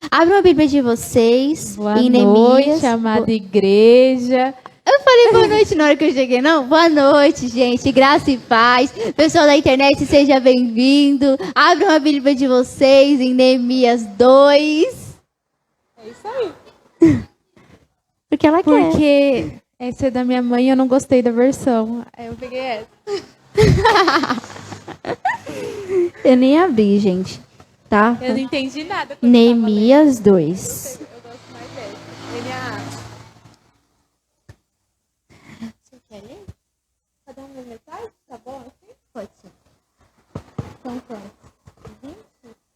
Abram a Bíblia de vocês Boa em noite, Neemias. amada igreja. Eu falei boa noite na hora que eu cheguei, não? Boa noite, gente. Graça e paz. Pessoal da internet, seja bem-vindo. Abram a Bíblia de vocês em Neemias 2. É isso aí. Porque ela quer. Porque essa é da minha mãe e eu não gostei da versão. Aí eu peguei essa. Eu nem abri, gente. Tá? Eu não entendi nada. quando Neemias 2. eu gosto mais dessa. Você quer ler? Cada um lê metade? Tá bom assim? Pode ser. Então pronto. 20?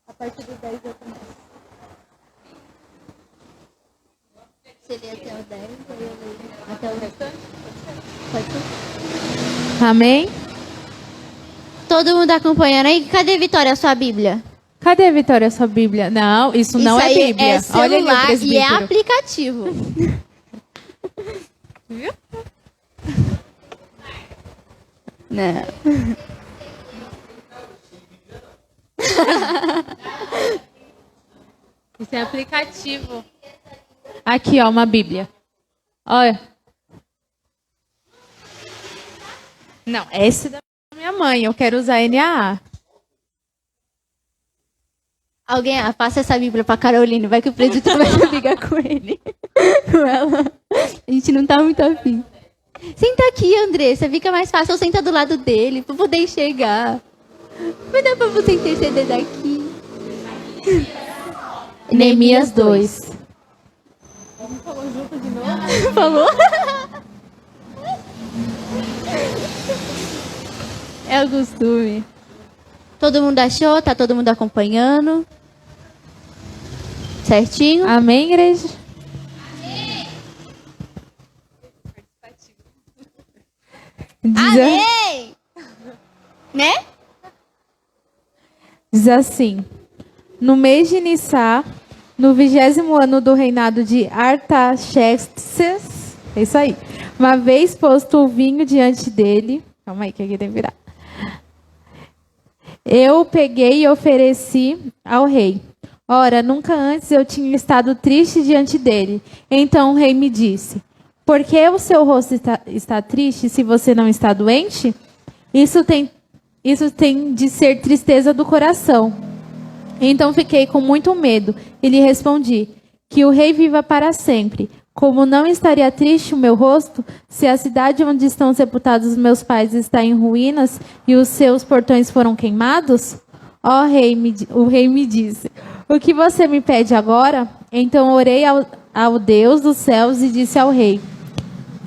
A partir do 10 eu começo. Você lê até o 10, eu leio até o restante? Pode ser. Amém? Todo mundo acompanhando aí? Cadê Vitória, a sua Bíblia? Cadê a Vitória, sua Bíblia? Não, isso não é aí Bíblia. É Olha ali o celular e é presbítero. aplicativo. Viu? Não. Isso é aplicativo. Aqui, ó, uma Bíblia. Olha. Não, essa é da minha mãe. Eu quero usar NAA. Alguém, passa essa Bíblia pra Caroline, vai que o presbítero vai brigar com ele. Com ela. A gente não tá muito afim. Senta aqui, Andressa, fica mais fácil. Ou senta do lado dele, pra poder enxergar. Vai dar pra você interceder daqui. Neemias 2. Falou? É o costume. Todo mundo achou? Tá todo mundo acompanhando? Certinho? Amém, igreja? Amém! Né? Diz assim: no mês de Nissá, no 20º ano do reinado de Artaxerxes, é isso aí, uma vez posto o vinho diante dele, calma aí que aqui tem que virar, eu peguei e ofereci ao rei. Ora, nunca antes eu tinha estado triste diante dele. Então o rei me disse: por que o seu rosto está triste se você não está doente? Isso tem de ser tristeza do coração. Então fiquei com muito medo e lhe respondi: que o rei viva para sempre. Como não estaria triste o meu rosto, se a cidade onde estão sepultados os meus pais está em ruínas e os seus portões foram queimados? Ó rei, o rei me disse: o que você me pede agora? Então orei ao Deus dos céus e disse ao rei: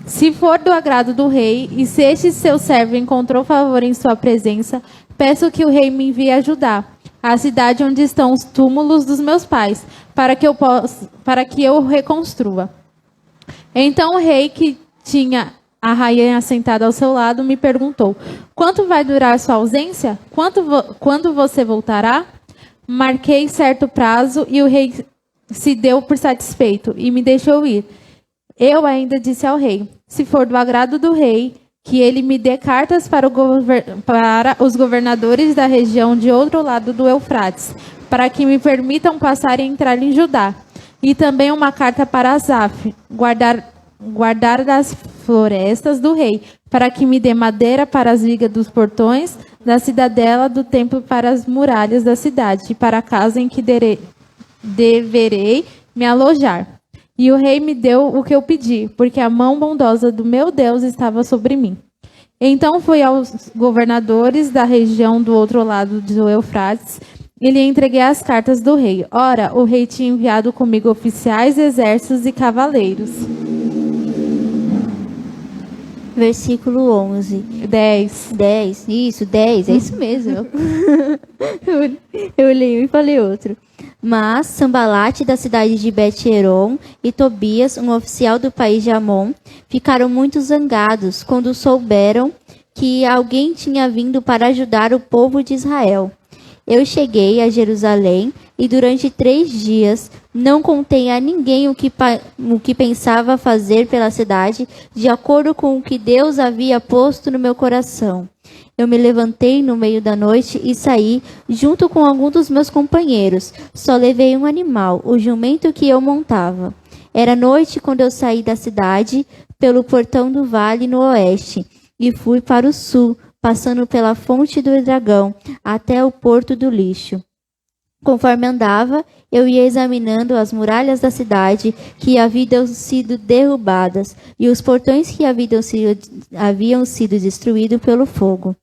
se for do agrado do rei, e se este seu servo encontrou favor em sua presença, peço que o rei me envie ajudar a cidade onde estão os túmulos dos meus pais, para que eu reconstrua. Então o rei, que tinha a rainha sentada ao seu lado, me perguntou: quanto vai durar sua ausência? Quando você voltará? Marquei certo prazo e o rei se deu por satisfeito e me deixou ir. Eu ainda disse ao rei: se for do agrado do rei, que ele me dê cartas para os governadores da região de outro lado do Eufrates, para que me permitam passar e entrar em Judá. E também uma carta para Asaf, guardar das florestas do rei, para que me dê madeira para as vigas dos portões da cidadela do templo, para as muralhas da cidade, e para a casa em que deverei me alojar. E o rei me deu o que eu pedi, porque a mão bondosa do meu Deus estava sobre mim. Então fui aos governadores da região do outro lado do Eufrates e lhe entreguei as cartas do rei. Ora, o rei tinha enviado comigo oficiais, exércitos e cavaleiros. Versículo 11. 10. 10. Isso, 10. É isso mesmo. Eu li e falei outro. Mas Sambalate, da cidade de Bet-Heron, e Tobias, um oficial do país de Amon, ficaram muito zangados quando souberam que alguém tinha vindo para ajudar o povo de Israel. Eu cheguei a Jerusalém e durante 3 dias não contei a ninguém o que pensava fazer pela cidade, de acordo com o que Deus havia posto no meu coração. Eu me levantei no meio da noite e saí, junto com alguns dos meus companheiros. Só levei um animal, o jumento que eu montava. Era noite quando eu saí da cidade, pelo portão do vale no oeste, e fui para o sul, passando pela fonte do dragão, até o porto do lixo. Conforme andava, eu ia examinando as muralhas da cidade que haviam sido derrubadas e os portões que haviam sido destruídos pelo fogo.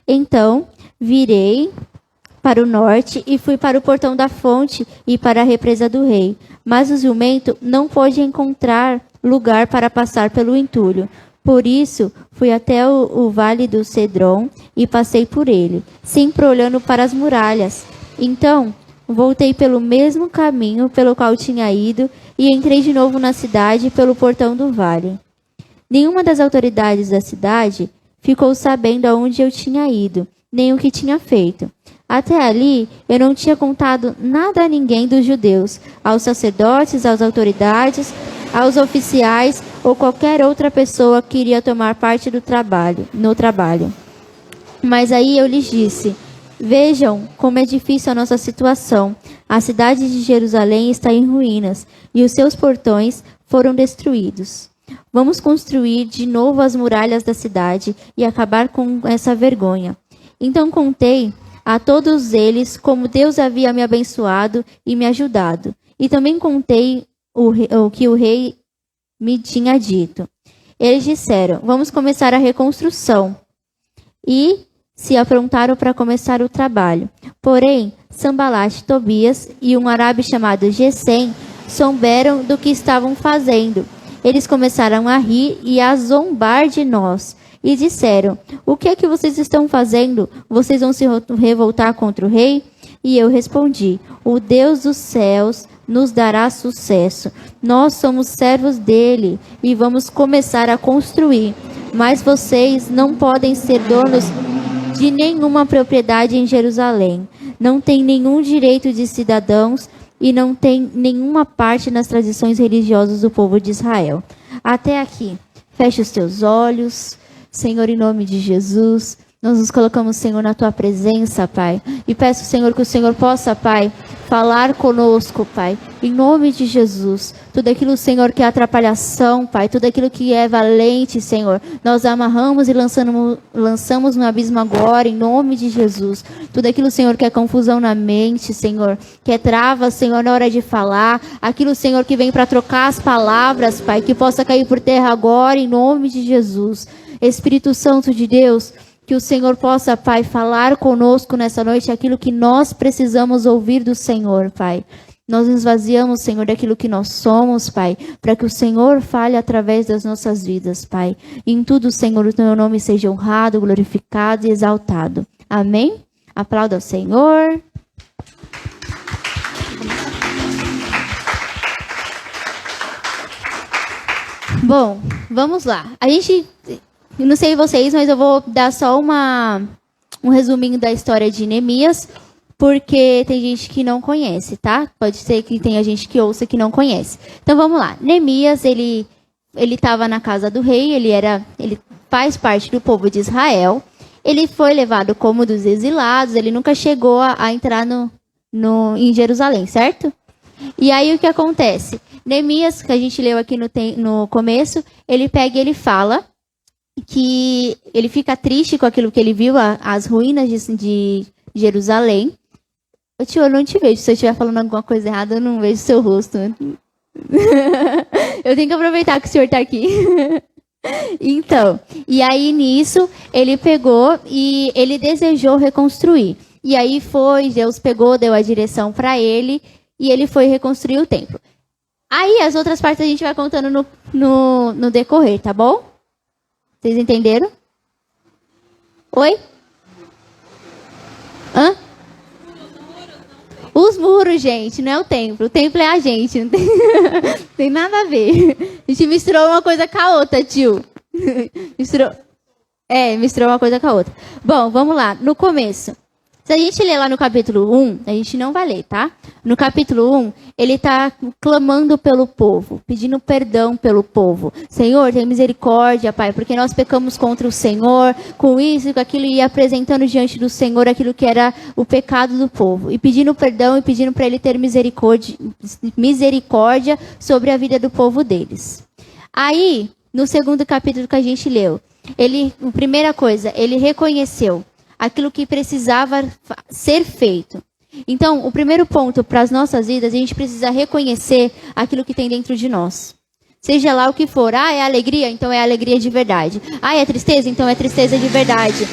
Então, virei para o norte e fui para o portão da fonte e para a represa do rei. Mas o jumento não pôde encontrar lugar para passar pelo entulho. Por isso, fui até o vale do Cedron e passei por ele, sempre olhando para as muralhas. Então, voltei pelo mesmo caminho pelo qual tinha ido e entrei de novo na cidade pelo portão do vale. Nenhuma das autoridades da cidade ficou sabendo aonde eu tinha ido, nem o que tinha feito. Até ali, eu não tinha contado nada a ninguém dos judeus, aos sacerdotes, às autoridades, aos oficiais ou qualquer outra pessoa que iria tomar parte no trabalho. Mas aí eu lhes disse: vejam como é difícil a nossa situação. A cidade de Jerusalém está em ruínas e os seus portões foram destruídos. Vamos construir de novo as muralhas da cidade e acabar com essa vergonha. Então contei a todos eles como Deus havia me abençoado e me ajudado. E também contei o que o rei me tinha dito. Eles disseram: vamos começar a reconstrução. E se aprontaram para começar o trabalho. Porém, Sambalat, Tobias e um árabe chamado Gesem souberam do que estavam fazendo. Eles começaram a rir e a zombar de nós. E disseram: o que é que vocês estão fazendo? Vocês vão se revoltar contra o rei? E eu respondi: o Deus dos céus nos dará sucesso. Nós somos servos dele e vamos começar a construir. Mas vocês não podem ser donos de nenhuma propriedade em Jerusalém. Não têm nenhum direito de cidadãos e não têm nenhuma parte nas tradições religiosas do povo de Israel. Até aqui. Feche os teus olhos. Senhor, em nome de Jesus, nós nos colocamos, Senhor, na Tua presença, Pai. E peço, Senhor, que o Senhor possa, Pai, falar conosco, Pai. Em nome de Jesus. Tudo aquilo, Senhor, que é atrapalhação, Pai. Tudo aquilo que é valente, Senhor. Nós amarramos e lançamos no abismo agora, em nome de Jesus. Tudo aquilo, Senhor, que é confusão na mente, Senhor. Que é trava, Senhor, na hora de falar. Aquilo, Senhor, que vem para trocar as palavras, Pai. Que possa cair por terra agora, em nome de Jesus. Espírito Santo de Deus, que o Senhor possa, Pai, falar conosco nessa noite aquilo que nós precisamos ouvir do Senhor, Pai. Nós nos esvaziamos, Senhor, daquilo que nós somos, Pai, para que o Senhor fale através das nossas vidas, Pai. E em tudo, Senhor, o Teu nome seja honrado, glorificado e exaltado. Amém? Aplauda ao Senhor. Bom, vamos lá. Eu não sei vocês, mas eu vou dar só um resuminho da história de Neemias, porque tem gente que não conhece, tá? Pode ser que tenha gente que ouça que não conhece. Então vamos lá. Neemias, ele estava na casa do rei, ele faz parte do povo de Israel. Ele foi levado como dos exilados, ele nunca chegou a entrar em Jerusalém, certo? E aí o que acontece? Neemias, que a gente leu aqui no começo, ele pega e ele fala que ele fica triste com aquilo que ele viu, as ruínas de Jerusalém. Eu não te vejo. Se eu estiver falando alguma coisa errada, eu não vejo seu rosto. Eu tenho que aproveitar que o senhor está aqui. Então, e aí nisso, ele pegou e ele desejou reconstruir. E aí Deus pegou, deu a direção para ele, e ele foi reconstruir o templo. Aí as outras partes a gente vai contando no decorrer, tá bom? Vocês entenderam? Oi? Hã? Os muros, gente, não é o templo. O templo é a gente, não tem nada a ver. A gente misturou uma coisa com a outra, tio. Misturou uma coisa com a outra. Bom, vamos lá. No começo. Se a gente ler lá no capítulo 1, a gente não vai ler, tá? No capítulo 1, ele está clamando pelo povo, pedindo perdão pelo povo. Senhor, tem misericórdia, Pai, porque nós pecamos contra o Senhor, com isso e com aquilo, e apresentando diante do Senhor aquilo que era o pecado do povo. E pedindo perdão e pedindo para ele ter misericórdia sobre a vida do povo deles. Aí, no segundo capítulo que a gente leu, a primeira coisa, ele reconheceu aquilo que precisava ser feito. Então, o primeiro ponto para as nossas vidas, a gente precisa reconhecer aquilo que tem dentro de nós. Seja lá o que for. É alegria? Então é alegria de verdade. É tristeza? Então é tristeza de verdade.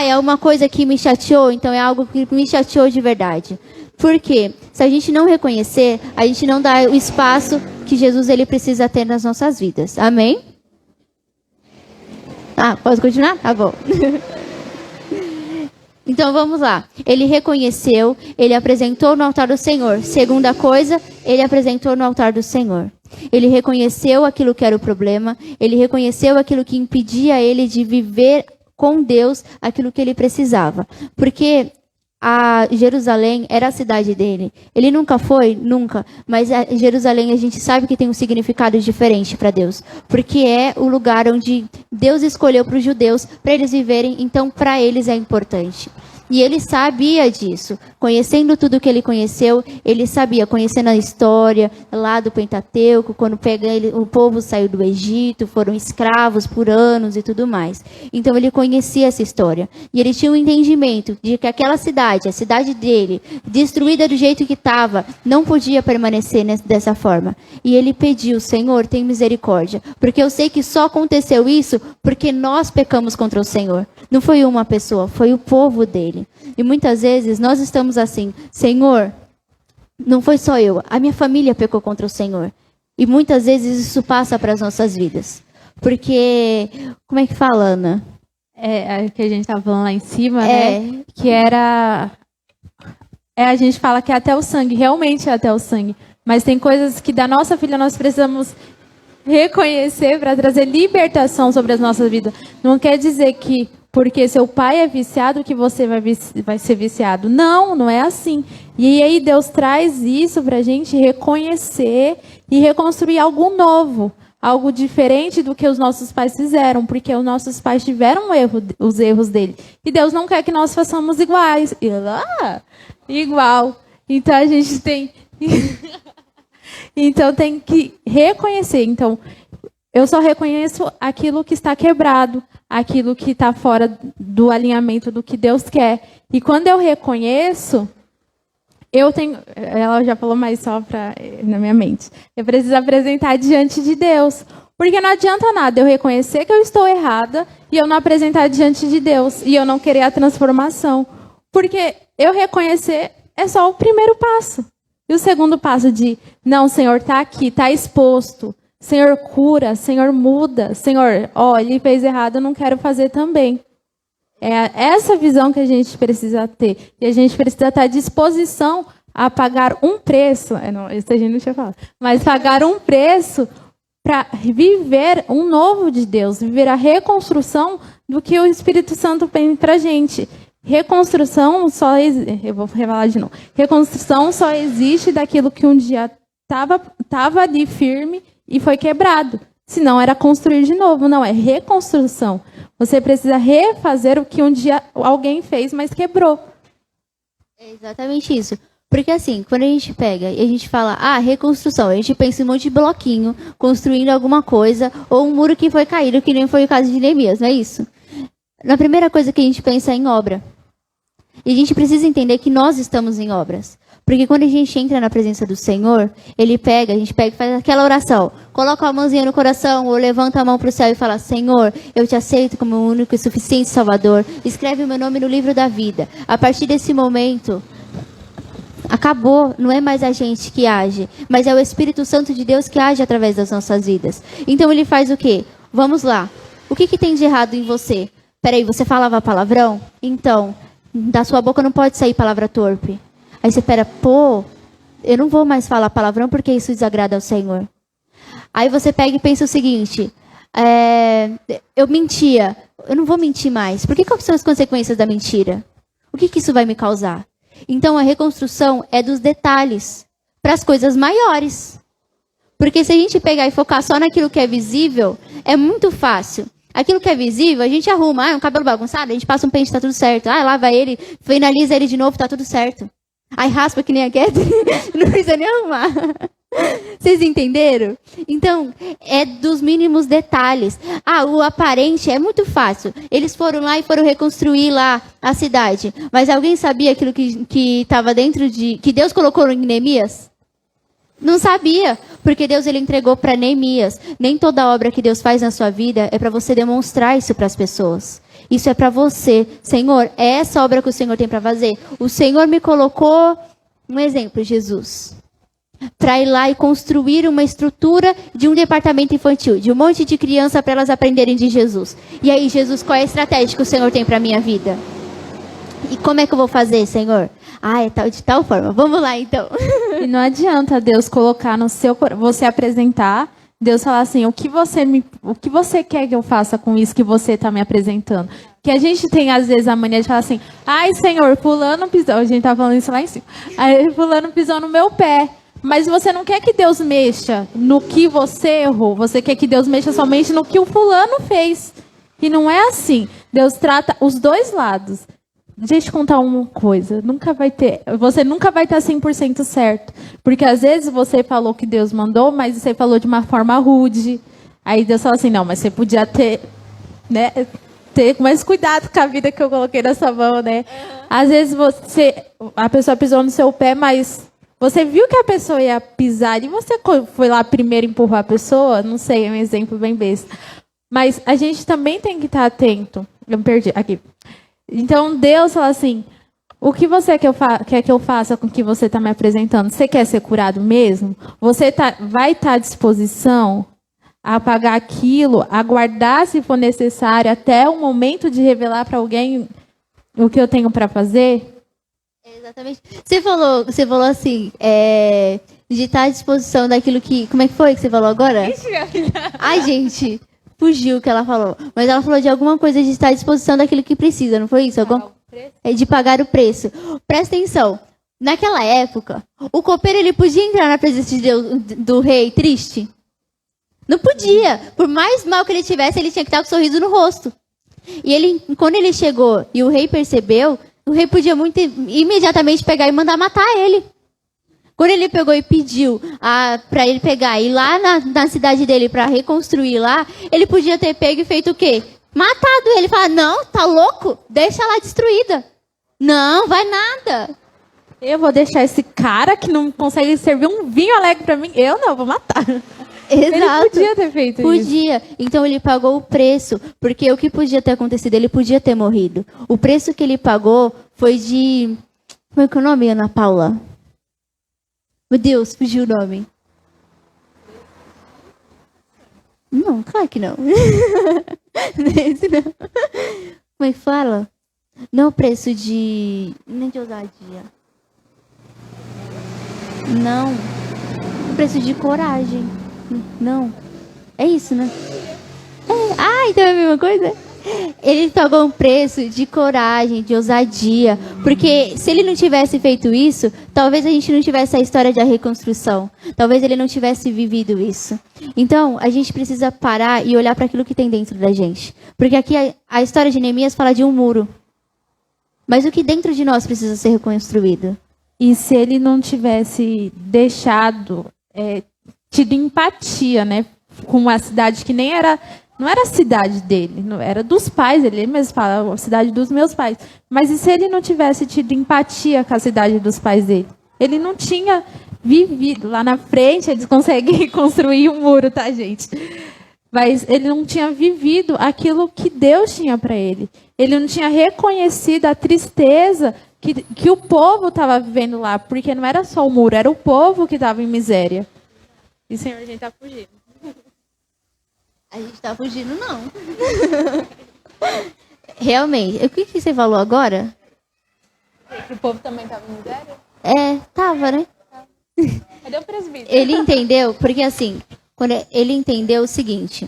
É uma coisa que me chateou? Então é algo que me chateou de verdade. Por quê? Se a gente não reconhecer, a gente não dá o espaço que Jesus ele precisa ter nas nossas vidas. Amém? Posso continuar? Tá bom. Então vamos lá. Ele reconheceu, ele apresentou no altar do Senhor. Segunda coisa, ele apresentou no altar do Senhor. Ele reconheceu aquilo que era o problema, ele reconheceu aquilo que impedia ele de viver com Deus aquilo que ele precisava. Porque a Jerusalém era a cidade dele. Ele nunca foi, nunca. Mas a Jerusalém a gente sabe que tem um significado diferente para Deus. Porque é o lugar onde Deus escolheu para os judeus, para eles viverem. Então, para eles é importante. E ele sabia disso. Conhecendo tudo que ele conheceu, ele sabia, conhecendo a história lá do Pentateuco, quando o povo saiu do Egito, foram escravos por anos e tudo mais. Então ele conhecia essa história. E ele tinha um entendimento de que aquela cidade, a cidade dele, destruída do jeito que estava, não podia permanecer dessa forma. E ele pediu, Senhor, tem misericórdia. Porque eu sei que só aconteceu isso porque nós pecamos contra o Senhor. Não foi uma pessoa, foi o povo dele. E muitas vezes nós estamos assim, Senhor, não foi só eu, a minha família pecou contra o Senhor. E muitas vezes isso passa para as nossas vidas. Porque, como é que fala, Ana? É que a gente estava falando lá em cima, né? Que era... a gente fala que é até o sangue, realmente é até o sangue. Mas tem coisas que da nossa filha nós precisamos reconhecer para trazer libertação sobre as nossas vidas. Não quer dizer que porque seu pai é viciado que você vai ser viciado. Não, não é assim. E aí Deus traz isso para a gente reconhecer e reconstruir algo novo. Algo diferente do que os nossos pais fizeram. Porque os nossos pais tiveram os erros dele. E Deus não quer que nós façamos iguais. Igual. Então a gente tem... Então tem que reconhecer. Então, eu só reconheço aquilo que está quebrado. Aquilo que está fora do alinhamento do que Deus quer. E quando eu reconheço, eu tenho... Ela já falou mais só na minha mente. Eu preciso apresentar diante de Deus. Porque não adianta nada eu reconhecer que eu estou errada e eu não apresentar diante de Deus. E eu não querer a transformação. Porque eu reconhecer é só o primeiro passo. E o segundo passo de, não, Senhor, está aqui, está exposto. Senhor, cura, Senhor, muda. Senhor, ele fez errado, eu não quero fazer também. É essa visão que a gente precisa ter. E a gente precisa estar à disposição a pagar um preço. Isso a gente não tinha falado. Mas pagar um preço para viver um novo de Deus. Viver a reconstrução do que o Espírito Santo tem para a gente. Reconstrução só existe... Eu vou revelar de novo. Reconstrução só existe daquilo que um dia estava ali firme e foi quebrado. Senão era construir de novo. Não, é reconstrução. Você precisa refazer o que um dia alguém fez, mas quebrou. É exatamente isso. Porque assim, quando a gente pega e a gente fala, reconstrução, a gente pensa em um monte de bloquinho, construindo alguma coisa, ou um muro que foi caído, que nem foi o caso de Neemias, não é isso? Na primeira coisa que a gente pensa é em obra. E a gente precisa entender que nós estamos em obras. Porque quando a gente entra na presença do Senhor, a gente pega e faz aquela oração. Coloca a mãozinha no coração ou levanta a mão para o céu e fala, Senhor, eu te aceito como o único e suficiente Salvador. Escreve o meu nome no livro da vida. A partir desse momento, acabou. Não é mais a gente que age, mas é o Espírito Santo de Deus que age através das nossas vidas. Então ele faz o quê? Vamos lá. O que tem de errado em você? Peraí, você falava palavrão? Então, da sua boca não pode sair palavra torpe. Aí você espera, eu não vou mais falar palavrão porque isso desagrada ao Senhor. Aí você pega e pensa o seguinte, eu mentia, eu não vou mentir mais. Quais são as consequências da mentira? O que isso vai me causar? Então, a reconstrução é dos detalhes para as coisas maiores. Porque se a gente pegar e focar só naquilo que é visível, é muito fácil. Aquilo que é visível, a gente arruma. Um cabelo bagunçado, a gente passa um pente, tá tudo certo. Lava ele, finaliza ele de novo, tá tudo certo. Aí raspa que nem a Catherine, não precisa nem arrumar. Vocês entenderam? Então, é dos mínimos detalhes. O aparente é muito fácil. Eles foram lá e foram reconstruir lá a cidade. Mas alguém sabia aquilo que estava dentro de... que Deus colocou em Neemias? Não sabia, porque Deus ele entregou para Neemias. Nem toda obra que Deus faz na sua vida é para você demonstrar isso para as pessoas. Isso é para você. Senhor, é essa obra que o Senhor tem para fazer. O Senhor me colocou, um exemplo, Jesus, para ir lá e construir uma estrutura de um departamento infantil, de um monte de criança para elas aprenderem de Jesus. E aí, Jesus, qual é a estratégia que o Senhor tem para a minha vida? E como é que eu vou fazer, Senhor? É de tal forma. Vamos lá, então. E não adianta Deus colocar no seu coração, você apresentar, Deus falar assim, o que você quer que eu faça com isso que você está me apresentando? Que a gente tem, às vezes, a mania de falar assim, Senhor, fulano pisou, a gente tá falando isso lá em cima, aí fulano pisou no meu pé. Mas você não quer que Deus mexa no que você errou, você quer que Deus mexa somente no que o fulano fez. E não é assim. Deus trata os dois lados. Deixa eu te contar uma coisa, você nunca vai estar 100% certo. Porque às vezes você falou que Deus mandou, mas você falou de uma forma rude. Aí Deus fala assim, não, mas você podia ter mais cuidado com a vida que eu coloquei na sua mão, né? Às vezes a pessoa pisou no seu pé, mas você viu que a pessoa ia pisar e você foi lá primeiro empurrar a pessoa? Não sei, é um exemplo bem besta. Mas a gente também tem que estar atento. Eu me perdi aqui. Então, Deus fala assim, o que você quer que eu faça com o que você está me apresentando? Você quer ser curado mesmo? Você vai estar à disposição a pagar aquilo, a guardar se for necessário, até o momento de revelar para alguém o que eu tenho para fazer? Exatamente. Você falou assim, de estar à disposição daquilo que... Como é que foi que você falou agora? Ai, gente... Fugiu o que ela falou. Mas ela falou de alguma coisa de estar à disposição daquilo que precisa, não foi isso? De pagar o preço. Presta atenção. Naquela época, o copeiro ele podia entrar na presença de Deus, do rei triste? Não podia. Por mais mal que ele tivesse, ele tinha que estar com um sorriso no rosto. E quando ele chegou e o rei percebeu, o rei podia imediatamente pegar e mandar matar ele. Quando ele pegou e pediu para ele pegar e ir lá na cidade dele para reconstruir lá, ele podia ter pego e feito o quê? Matado ele. Falar, não, tá louco? Deixa lá destruída. Não, vai nada. Eu vou deixar esse cara que não consegue servir um vinho alegre para mim. Eu não, vou matar. Exato. Ele podia ter feito isso. Podia. Então ele pagou o preço. Porque o que podia ter acontecido? Ele podia ter morrido. O preço que ele pagou foi de... Como é que é o nome, Ana Paula? Meu Deus, fugiu o nome. Não, claro que não. Esse não. Como é que fala? Não o preço de... Nem de ousadia. Não. O preço de coragem. Não. É isso, né? Então é a mesma coisa? Ele pagou um preço de coragem, de ousadia. Porque se ele não tivesse feito isso, talvez a gente não tivesse a história da reconstrução. Talvez ele não tivesse vivido isso. Então, a gente precisa parar e olhar para aquilo que tem dentro da gente. Porque aqui a história de Neemias fala de um muro. Mas o que dentro de nós precisa ser reconstruído? E se ele não tivesse deixado, tido empatia, né, com uma cidade que nem era... Não era a cidade dele, não era dos pais dele. Ele mesmo fala, a cidade dos meus pais. Mas e se ele não tivesse tido empatia com a cidade dos pais dele? Ele não tinha vivido. Lá na frente, eles conseguem construir um muro, tá, gente? Mas ele não tinha vivido aquilo que Deus tinha para ele. Ele não tinha reconhecido a tristeza que o povo estava vivendo lá. Porque não era só o muro, era o povo que estava em miséria. E, Senhor, a gente está fugindo. A gente tá fugindo, não. Realmente. O que você falou agora? Que o povo também estava em miséria? Tava, né? Cadê o presbítero? Ele entendeu, porque assim, quando ele entendeu o seguinte,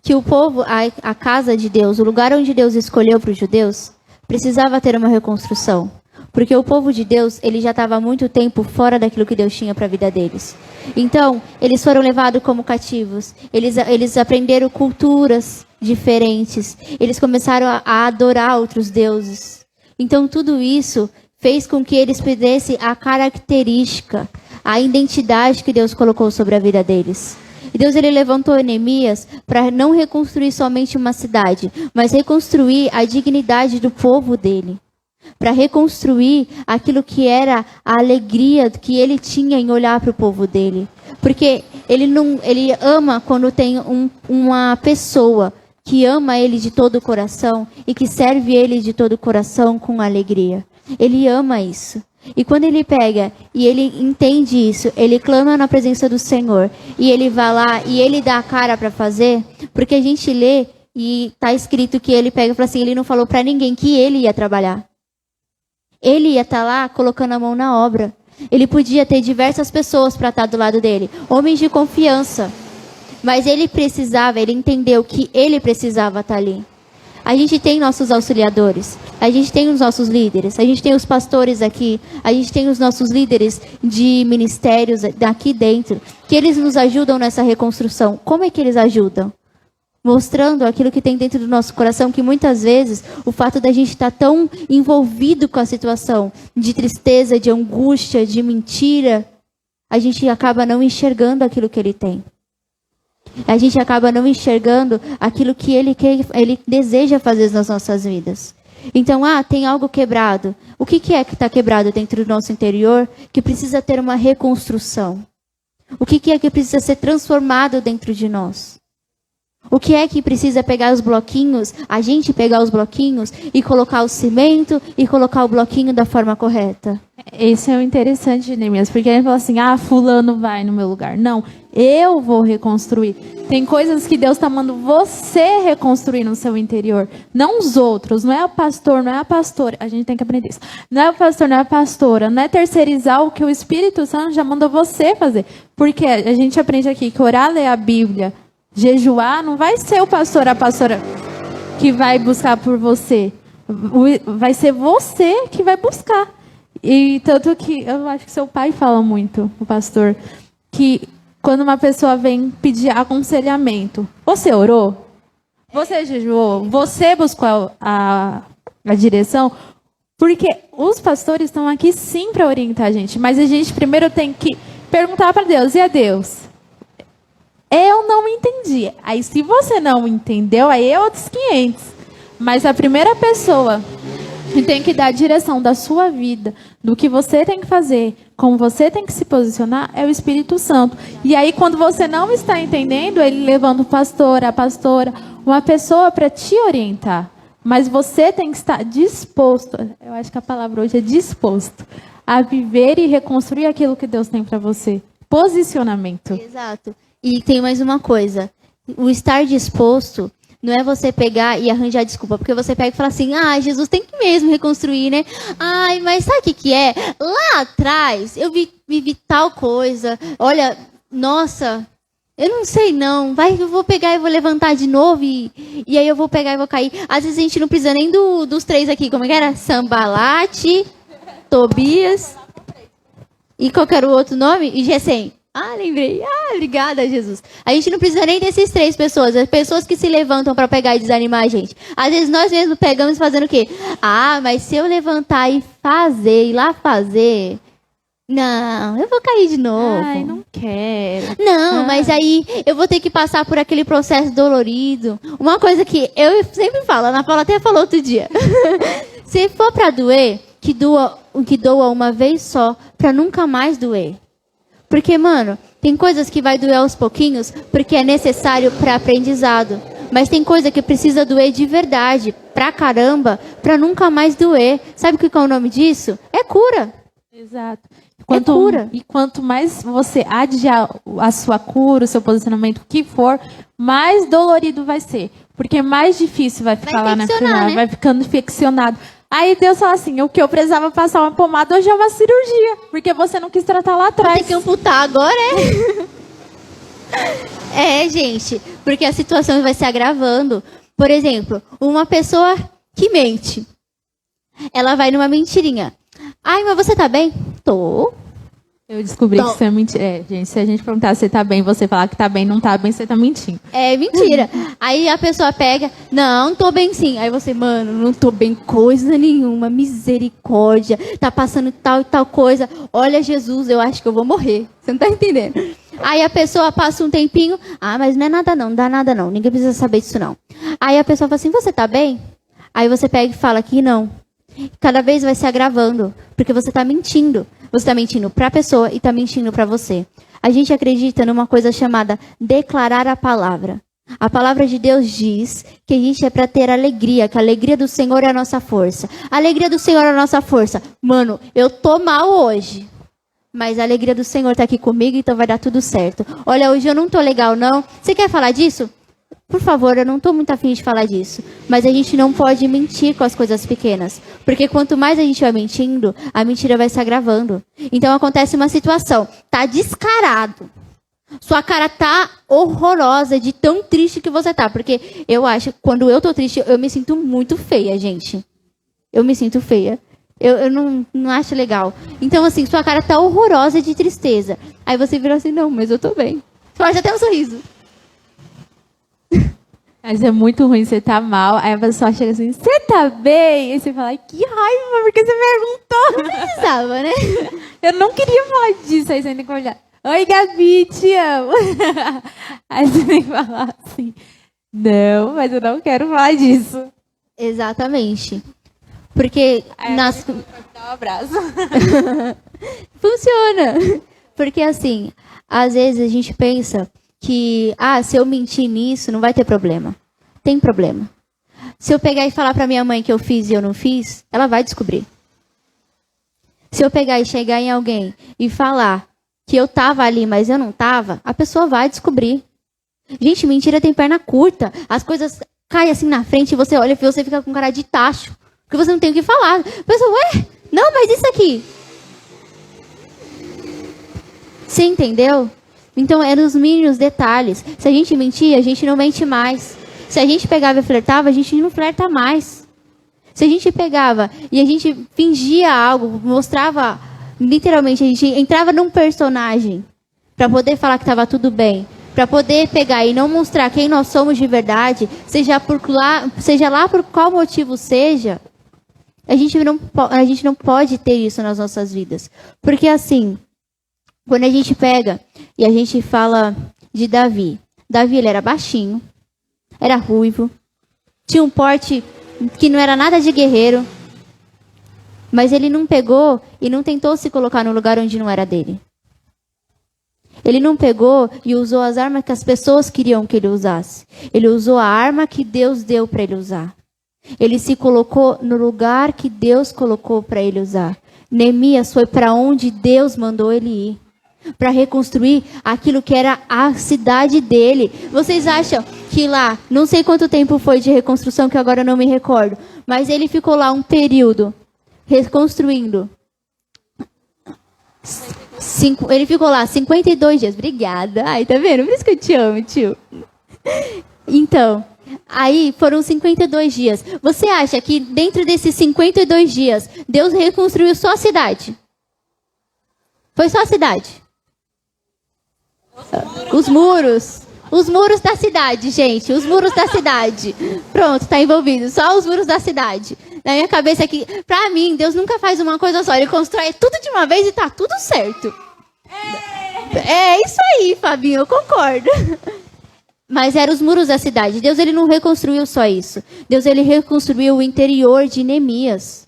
que o povo, a casa de Deus, o lugar onde Deus escolheu para os judeus, precisava ter uma reconstrução. Porque o povo de Deus, ele já estava há muito tempo fora daquilo que Deus tinha para a vida deles. Então, eles foram levados como cativos. Eles aprenderam culturas diferentes. Eles começaram a adorar outros deuses. Então, tudo isso fez com que eles perdessem a característica, a identidade que Deus colocou sobre a vida deles. E Deus, ele levantou Neemias para não reconstruir somente uma cidade, mas reconstruir a dignidade do povo dele. Para reconstruir aquilo que era a alegria que ele tinha em olhar para o povo dele. Porque ele ama quando tem uma pessoa que ama ele de todo o coração e que serve ele de todo o coração com alegria. Ele ama isso. E quando ele pega e ele entende isso, ele clama na presença do Senhor e ele vai lá e ele dá a cara para fazer, porque a gente lê e está escrito que ele pega e fala assim, ele não falou para ninguém que ele ia trabalhar. Ele ia estar lá colocando a mão na obra. Ele podia ter diversas pessoas para estar do lado dele, homens de confiança. Mas ele entendeu que ele precisava estar ali. A gente tem nossos auxiliadores, a gente tem os nossos líderes, a gente tem os pastores aqui, a gente tem os nossos líderes de ministérios daqui dentro, que eles nos ajudam nessa reconstrução. Como é que eles ajudam? Mostrando aquilo que tem dentro do nosso coração, que muitas vezes o fato da gente estar tão envolvido com a situação de tristeza, de angústia, de mentira, a gente acaba não enxergando aquilo que ele tem. A gente acaba não enxergando aquilo que ele deseja fazer nas nossas vidas. Então, tem algo quebrado. O que é que está quebrado dentro do nosso interior que precisa ter uma reconstrução? O que é que precisa ser transformado dentro de nós? O que é que precisa pegar os bloquinhos, a gente pegar os bloquinhos e colocar o cimento e colocar o bloquinho da forma correta? Esse é o interessante de Neemias, porque ele fala assim, fulano vai no meu lugar. Não, eu vou reconstruir. Tem coisas que Deus está mandando você reconstruir no seu interior, não os outros. Não é o pastor, não é a pastora. A gente tem que aprender isso. Não é o pastor, não é a pastora. Não é terceirizar o que o Espírito Santo já mandou você fazer. Porque a gente aprende aqui que orar, ler a Bíblia, jejuar, não vai ser o pastor, a pastora que vai buscar por você. Vai ser você que vai buscar. E tanto que, eu acho que seu pai fala muito, o pastor, que quando uma pessoa vem pedir aconselhamento, você orou? Você jejuou? Você buscou a direção? Porque os pastores estão aqui sim para orientar a gente, mas a gente primeiro tem que perguntar para Deus, e a Deus? Eu não entendi. Aí se você não entendeu, aí é outros 500. Mas a primeira pessoa que tem que dar a direção da sua vida, do que você tem que fazer, como você tem que se posicionar, é o Espírito Santo. E aí quando você não está entendendo, ele levanta o pastor, a pastora, uma pessoa para te orientar. Mas você tem que estar disposto, eu acho que a palavra hoje é disposto, a viver e reconstruir aquilo que Deus tem para você. Posicionamento. Exato. E tem mais uma coisa. O estar disposto não é você pegar e arranjar desculpa. Porque você pega e fala assim, Jesus tem que mesmo reconstruir, né? Mas sabe o que é? Lá atrás, eu vivi tal coisa. Olha, nossa, eu não sei não. Eu vou pegar e vou levantar de novo e aí eu vou pegar e vou cair. Às vezes a gente não precisa nem dos três aqui. Como é que era? Sambalate, Tobias e qual que era o outro nome? E Gesem. Lembrei. Obrigada, Jesus. A gente não precisa nem desses três pessoas. As pessoas que se levantam para pegar e desanimar a gente. Às vezes nós mesmos pegamos fazendo o quê? Mas se eu levantar e ir lá fazer... Não, eu vou cair de novo. Não quero. Não, mas aí eu vou ter que passar por aquele processo dolorido. Uma coisa que eu sempre falo, a Ana Paula até falou outro dia. Se for para doer, que doa uma vez só, para nunca mais doer. Porque, mano, tem coisas que vai doer aos pouquinhos porque é necessário para aprendizado. Mas tem coisa que precisa doer de verdade, pra caramba, pra nunca mais doer. Sabe o que é o nome disso? É cura. Exato. É cura. E quanto mais você adiar a sua cura, o seu posicionamento, o que for, mais dolorido vai ser. Porque mais difícil vai ficar lá na final, né? Vai ficando infeccionado. Aí Deus fala assim, o que eu precisava passar uma pomada hoje é uma cirurgia. Porque você não quis tratar lá atrás. Tem que amputar agora, gente. Porque a situação vai se agravando. Por exemplo, uma pessoa que mente. Ela vai numa mentirinha. Ai, mas você tá bem? Tô. Eu descobri que isso é mentira. É, gente, se a gente perguntar se tá bem, você falar que tá bem, não tá bem, você tá mentindo. É mentira. Aí a pessoa pega, não, tô bem sim. Aí você, mano, não tô bem coisa nenhuma, misericórdia. Tá passando tal e tal coisa. Olha, Jesus, eu acho que eu vou morrer. Você não tá entendendo? Aí a pessoa passa um tempinho, mas não é nada não dá nada não. Ninguém precisa saber disso não. Aí a pessoa fala assim, você tá bem? Aí você pega e fala que não. Cada vez vai se agravando, porque você tá mentindo. Você está mentindo para a pessoa e está mentindo para você. A gente acredita numa coisa chamada declarar a palavra. A palavra de Deus diz que a gente é para ter alegria, que a alegria do Senhor é a nossa força. A alegria do Senhor é a nossa força. Mano, eu tô mal hoje, mas a alegria do Senhor está aqui comigo, então vai dar tudo certo. Olha, hoje eu não tô legal, não. Você quer falar disso? Por favor, eu não estou muito afim de falar disso. Mas a gente não pode mentir com as coisas pequenas. Porque quanto mais a gente vai mentindo, a mentira vai se agravando. Então acontece uma situação. Tá descarado. Sua cara tá horrorosa de tão triste que você tá. Porque eu acho que quando eu tô triste, eu me sinto muito feia, gente. Eu me sinto feia. Eu não acho legal. Então, assim, sua cara tá horrorosa de tristeza. Aí você vira assim, não, mas eu tô bem. Pode até um sorriso. Mas é muito ruim, você tá mal, aí a pessoa chega assim, você tá bem? E você fala, que raiva, porque você perguntou. Não precisava, né? Eu não queria falar disso, aí você tem que olhar, oi Gabi, te amo. Aí você tem que falar assim, não, mas eu não quero falar disso. Exatamente. Porque Aí nas... dar um abraço. Funciona. Porque assim, às vezes a gente pensa que, se eu mentir nisso, não vai ter problema. Tem problema. Se eu pegar e falar pra minha mãe que eu fiz e eu não fiz, ela vai descobrir. Se eu pegar e chegar em alguém e falar que eu tava ali, mas eu não tava, a pessoa vai descobrir. Gente, mentira tem perna curta. As coisas caem assim na frente e você olha e você fica com cara de tacho. Porque você não tem o que falar. A pessoa, não, mas isso aqui. Você entendeu? Então, é nos mínimos detalhes. Se a gente mentir, a gente não mente mais. Se a gente pegava e flertava, a gente não flerta mais. Se a gente pegava e a gente fingia algo, mostrava, literalmente, a gente entrava num personagem para poder falar que estava tudo bem, para poder pegar e não mostrar quem nós somos de verdade, seja lá por qual motivo seja, a gente não pode ter isso nas nossas vidas. Porque assim, quando a gente pega e a gente fala de Davi. Davi, ele era baixinho, era ruivo, tinha um porte que não era nada de guerreiro, mas ele não pegou e não tentou se colocar no lugar onde não era dele. Ele não pegou e usou as armas que as pessoas queriam que ele usasse. Ele usou a arma que Deus deu para ele usar. Ele se colocou no lugar que Deus colocou para ele usar. Neemias foi para onde Deus mandou ele ir. Para reconstruir aquilo que era a cidade dele. Vocês acham que lá, não sei quanto tempo foi de reconstrução, que agora eu não me recordo, mas ele ficou lá um período reconstruindo. Ele ficou lá 52 dias. Obrigada. Ai, tá vendo? Por isso que eu te amo, tio. Então, aí foram 52 dias. Você acha que dentro desses 52 dias, Deus reconstruiu só a cidade? Foi só a cidade? Os muros. Os muros da cidade, gente. Os muros da cidade. Pronto, tá envolvido. Só os muros da cidade. Na minha cabeça aqui, pra mim, Deus nunca faz uma coisa só. Ele constrói tudo de uma vez e tá tudo certo. É isso aí, Fabinho, eu concordo. Mas eram os muros da cidade. Deus, ele não reconstruiu só isso. Deus, ele reconstruiu o interior de Neemias.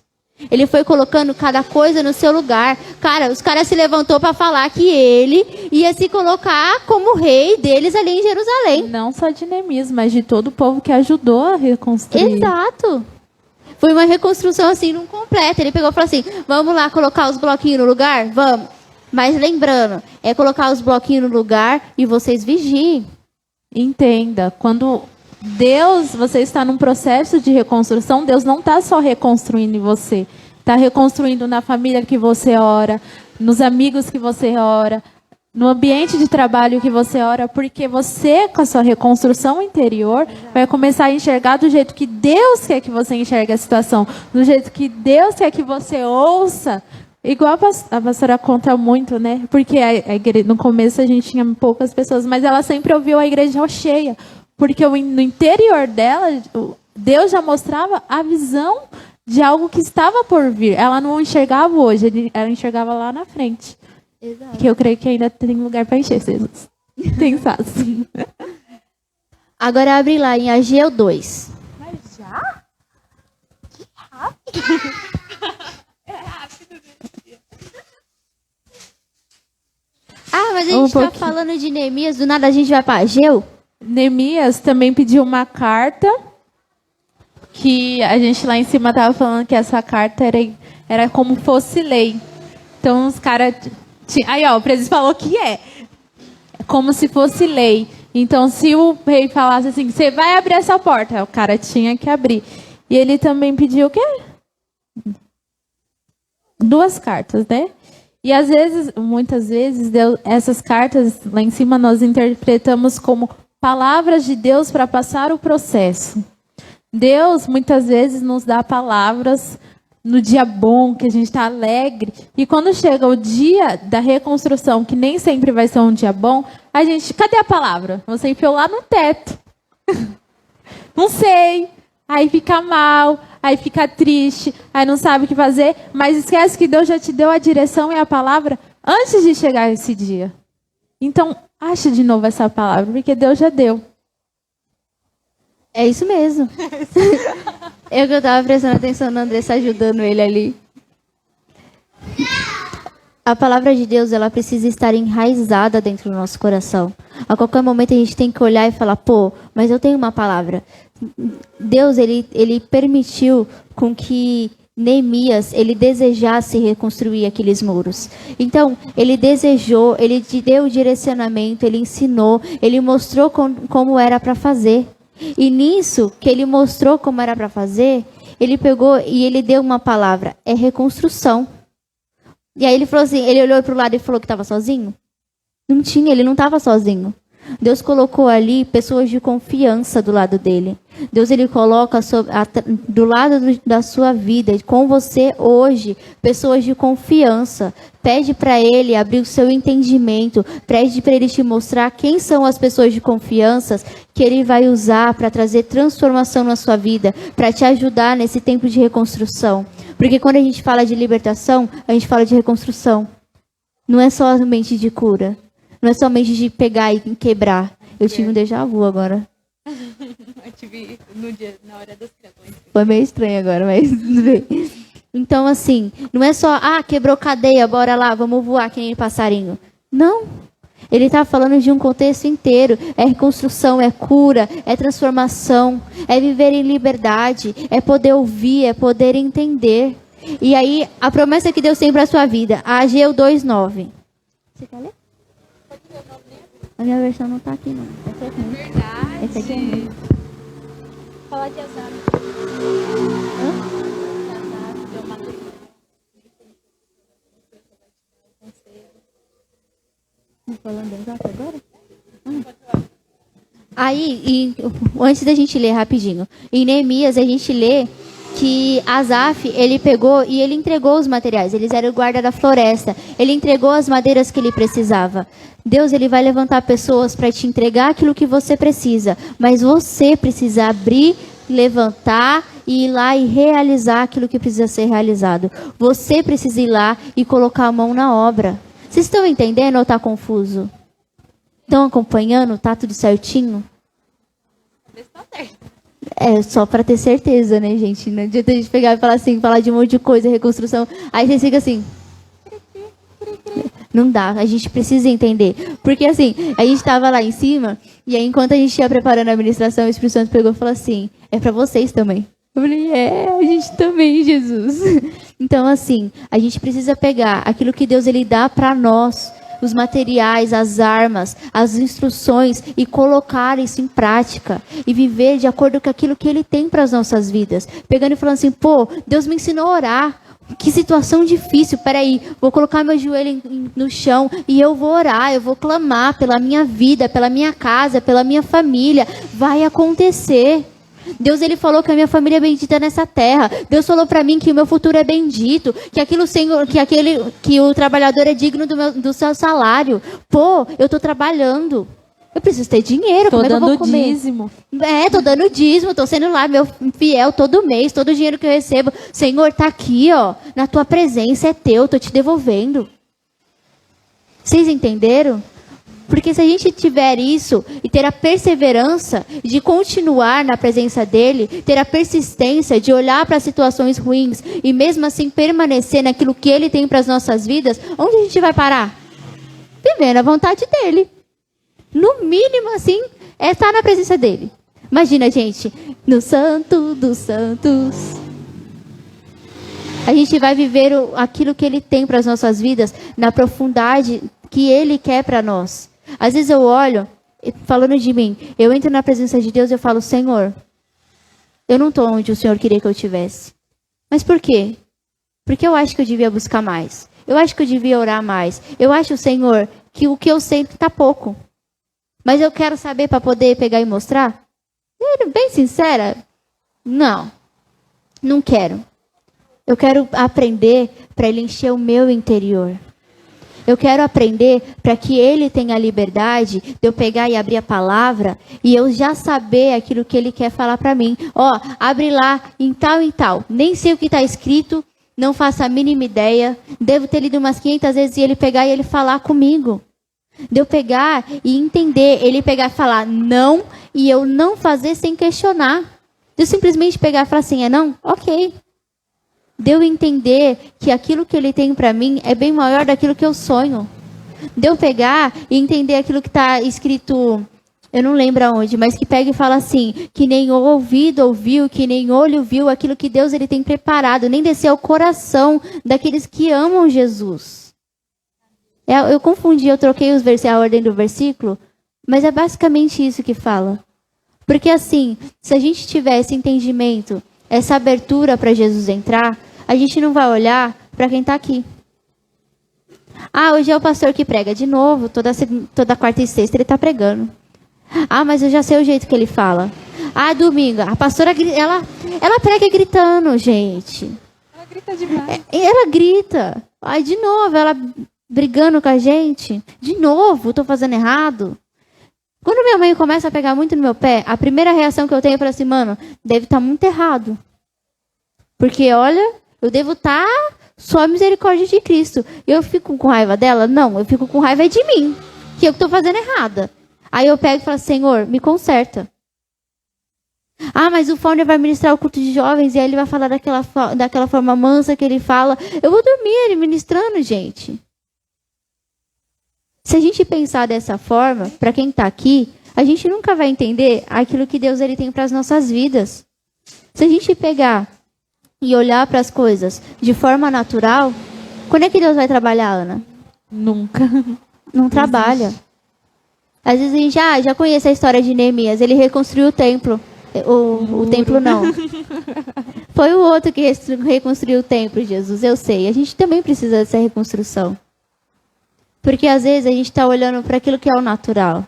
Ele foi colocando cada coisa no seu lugar. Cara, os caras se levantou para falar que ele ia se colocar como rei deles ali em Jerusalém. Não só de Neemias, mas de todo o povo que ajudou a reconstruir. Exato. Foi uma reconstrução assim, não completa. Ele pegou e falou assim, vamos lá colocar os bloquinhos no lugar? Vamos. Mas lembrando, é colocar os bloquinhos no lugar e vocês vigiem. Entenda, quando Deus, você está num processo de reconstrução, Deus não está só reconstruindo em você. Está reconstruindo na família que você ora, nos amigos que você ora, no ambiente de trabalho que você ora, porque você, com a sua reconstrução interior, vai começar a enxergar do jeito que Deus quer que você enxergue a situação, do jeito que Deus quer que você ouça. Igual a pastora conta muito, né? Porque a igreja, no começo a gente tinha poucas pessoas, mas ela sempre ouviu a igreja cheia. Porque no interior dela, Deus já mostrava a visão de algo que estava por vir. Ela não enxergava hoje, ela enxergava lá na frente. Exato. Que eu creio que ainda tem lugar para encher, Jesus. Tem espaço. Agora abre lá em Ageu 2. Mas já? Que rápido. É rápido. Ah, mas a gente tá falando de Neemias, do nada a gente vai para Ageu? Neemias também pediu uma carta, que a gente lá em cima estava falando que essa carta era como fosse lei. Então os caras... Aí, ó, o presidente falou que é como se fosse lei. Então, se o rei falasse assim, você vai abrir essa porta, o cara tinha que abrir. E ele também pediu o quê? 2 cartas, né? E às vezes, muitas vezes, essas cartas lá em cima nós interpretamos como palavras de Deus para passar o processo. Deus, muitas vezes, nos dá palavras no dia bom, que a gente está alegre. E quando chega o dia da reconstrução, que nem sempre vai ser um dia bom, a gente, cadê a palavra? Você enfiou lá no teto. Não sei. Aí fica mal, aí fica triste, aí não sabe o que fazer. Mas esquece que Deus já te deu a direção e a palavra antes de chegar esse dia. Então, ache de novo essa palavra, porque Deus já deu. É isso mesmo. Eu que estava prestando atenção no Andressa ajudando ele ali. A palavra de Deus, ela precisa estar enraizada dentro do nosso coração. A qualquer momento a gente tem que olhar e falar, pô, mas eu tenho uma palavra. Deus, ele permitiu com que Neemias, ele desejasse reconstruir aqueles muros. Então, ele desejou, ele te deu o direcionamento, ele ensinou, ele mostrou como era para fazer. E nisso, que ele mostrou como era para fazer, ele pegou e ele deu uma palavra, é reconstrução. E aí ele falou assim, ele olhou para o lado e falou que estava sozinho? Não tinha, ele não estava sozinho. Deus colocou ali pessoas de confiança do lado dele. Deus, ele coloca do lado da sua vida, com você hoje, pessoas de confiança. Pede para ele abrir o seu entendimento. Pede para ele te mostrar quem são as pessoas de confiança que ele vai usar para trazer transformação na sua vida, para te ajudar nesse tempo de reconstrução. Porque quando a gente fala de libertação, a gente fala de reconstrução. Não é somente de cura. Não é somente de pegar e quebrar. Eu tive um déjà vu agora. Eu tive na hora das crianças. Foi meio estranho agora, mas tudo bem. Então, assim, não é só, quebrou cadeia, bora lá, vamos voar que nem passarinho. Não. Ele está falando de um contexto inteiro. É reconstrução, é cura, é transformação, é viver em liberdade, é poder ouvir, é poder entender. E aí, a promessa que Deus tem para a sua vida, Ageu 2:9. Você quer ler? A minha versão não está aqui, não. Essa é aqui. Verdade. Essa aqui é minha. Falar de azar. Falando exato agora? Aí, antes da gente ler rapidinho, em Neemias a gente lê que Asaf, ele pegou e ele entregou os materiais. Eles eram o guarda da floresta. Ele entregou as madeiras que ele precisava. Deus, ele vai levantar pessoas para te entregar aquilo que você precisa. Mas você precisa abrir, levantar e ir lá e realizar aquilo que precisa ser realizado. Você precisa ir lá e colocar a mão na obra. Vocês estão entendendo ou está confuso? Estão acompanhando? Está tudo certinho? Está certo. É, só para ter certeza, né, gente? Não adianta a gente pegar e falar assim, falar de um monte de coisa, reconstrução. Aí vocês ficam assim. Não dá, a gente precisa entender. Porque assim, a gente estava lá em cima, e aí enquanto a gente ia preparando a administração, o Espírito Santo pegou e falou assim, é para vocês também. Eu falei, a gente também, Jesus. Então assim, a gente precisa pegar aquilo que Deus ele dá para nós, os materiais, as armas, as instruções e colocar isso em prática e viver de acordo com aquilo que Ele tem para as nossas vidas. Pegando e falando assim, pô, Deus me ensinou a orar. Que situação difícil, peraí, vou colocar meu joelho no chão e eu vou orar, eu vou clamar pela minha vida, pela minha casa, pela minha família. Vai acontecer. Deus, ele falou que a minha família é bendita nessa terra. Deus falou para mim que o meu futuro é bendito, que o trabalhador é digno do seu salário. Pô, eu tô trabalhando. Eu preciso ter dinheiro, como é que eu vou comer? Dízimo. Tô dando dízimo, tô sendo lá meu fiel todo mês, todo o dinheiro que eu recebo. Senhor, tá aqui, ó, na tua presença, é teu, tô te devolvendo. Vocês entenderam? Porque se a gente tiver isso e ter a perseverança de continuar na presença dele, ter a persistência de olhar para situações ruins e mesmo assim permanecer naquilo que ele tem para as nossas vidas, onde a gente vai parar? Vivendo a vontade dele. No mínimo, assim, é estar na presença dele. Imagina, gente, no Santo dos Santos. A gente vai viver aquilo que ele tem para as nossas vidas, na profundidade que ele quer para nós. Às vezes eu olho, falando de mim, eu entro na presença de Deus e eu falo, Senhor, eu não estou onde o Senhor queria que eu estivesse. Mas por quê? Porque eu acho que eu devia buscar mais. Eu acho que eu devia orar mais. Eu acho, Senhor, que o que eu sei está pouco. Mas eu quero saber para poder pegar e mostrar? Bem sincera, não quero. Eu quero aprender para ele encher o meu interior. Eu quero aprender para que ele tenha a liberdade de eu pegar e abrir a palavra e eu já saber aquilo que ele quer falar para mim. Ó, abre lá em tal e tal. Nem sei o que está escrito, não faço a mínima ideia. Devo ter lido umas 500 vezes e ele pegar e ele falar comigo. De eu pegar e entender, ele pegar e falar não, e eu não fazer sem questionar. De eu simplesmente pegar e falar assim, é não? Ok. De eu entender que aquilo que ele tem para mim é bem maior daquilo que eu sonho. De eu pegar e entender aquilo que está escrito, eu não lembro aonde, mas que pega e fala assim, que nem ouvido ouviu, que nem olho viu, aquilo que Deus ele tem preparado, nem descer ao coração daqueles que amam Jesus. Eu confundi, eu troquei a ordem do versículo, mas é basicamente isso que fala. Porque assim, se a gente tiver esse entendimento, essa abertura para Jesus entrar, a gente não vai olhar para quem está aqui. Ah, hoje é o pastor que prega de novo, toda quarta e sexta ele está pregando. Ah, mas eu já sei o jeito que ele fala. Ah, domingo, a pastora, ela prega gritando, gente. Ela grita demais. Ela grita. Ai, de novo, ela brigando com a gente. De novo, estou fazendo errado. Quando minha mãe começa a pegar muito no meu pé, a primeira reação que eu tenho é falar assim, mano, deve estar muito errado. Porque, olha, eu devo estar só a misericórdia de Cristo. Eu fico com raiva dela? Não, eu fico com raiva de mim, que eu estou fazendo errada. Aí eu pego e falo, Senhor, me conserta. Ah, mas o Fauner vai ministrar o culto de jovens e aí ele vai falar daquela forma mansa que ele fala. Eu vou dormir ele ministrando, gente. Se a gente pensar dessa forma, para quem está aqui, a gente nunca vai entender aquilo que Deus ele tem para as nossas vidas. Se a gente pegar e olhar para as coisas de forma natural, quando é que Deus vai trabalhar, Ana? Nunca. Não trabalha. Às vezes a gente já conhece a história de Neemias. Ele reconstruiu o templo. O templo não. Foi o outro que reconstruiu o templo, Jesus. Eu sei. A gente também precisa dessa reconstrução. Porque às vezes a gente está olhando para aquilo que é o natural.